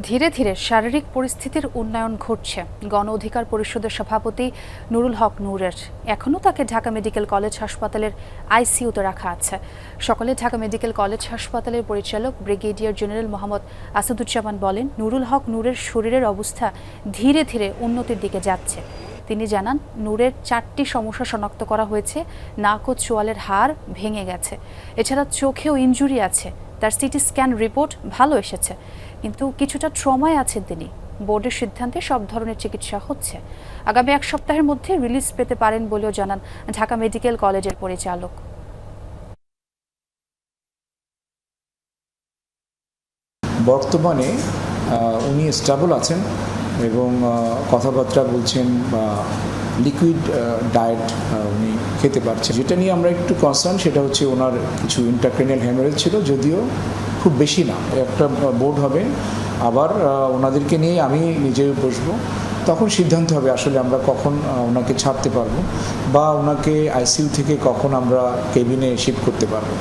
ধীরে ধীরে শারীরিক পরিস্থিতির উন্নয়ন ঘটছে গণ অধিকার পরিষদের সভাপতি নুরুল হক নূরের। এখনও তাকে ঢাকা মেডিকেল কলেজ হাসপাতালের আইসিইউতে রাখা আছে। সকালে ঢাকা মেডিকেল কলেজ হাসপাতালের পরিচালক ব্রিগেডিয়ার জেনারেল মোহাম্মদ আসাদুজ্জামান বলেন, নুরুল হক নূরের শরীরের অবস্থা ধীরে ধীরে উন্নতির দিকে যাচ্ছে। তিনি জানান, নূরের 4টি সমস্যা শনাক্ত করা হয়েছে। নাক ও চোয়ালের হাড় ভেঙে গেছে, এছাড়া চোখেও ইনজুরি আছে। তার সিটি স্ক্যান রিপোর্ট ভালো এসেছে, কিন্তু কিছুটা ট্রমায় আছেন তিনি। বোর্ডের সিদ্ধান্তে সব ধরনের চিকিৎসা হচ্ছে। আগামী 1 সপ্তাহের মধ্যে রিলিজ পেতে পারেন বলেও জানান ঢাকা মেডিকেল কলেজের পরিচালক। বর্তমানে উনি স্টেবল আছেন এবং কথাবার্তা বলছেন বা লিকুইড ডায়েট উনি খেতে পারছেন। যেটা নিয়ে আমরা একটু কনসার্ন সেটা হচ্ছে ওনার কিছু ইন্ট্রাক্রেনিয়াল হ্যামারেজ ছিল, যদিও খুব বেশি না। একটা বোর্ড হবে, আবার ওনাদেরকে নিয়ে আমি নিজেও বসবো, তখন সিদ্ধান্ত হবে আসলে আমরা কখন ওনাকে ছাড়তে পারবো বা ওনাকে আইসিইউ থেকে কখন আমরা কেবিনে শিফট করতে পারবো।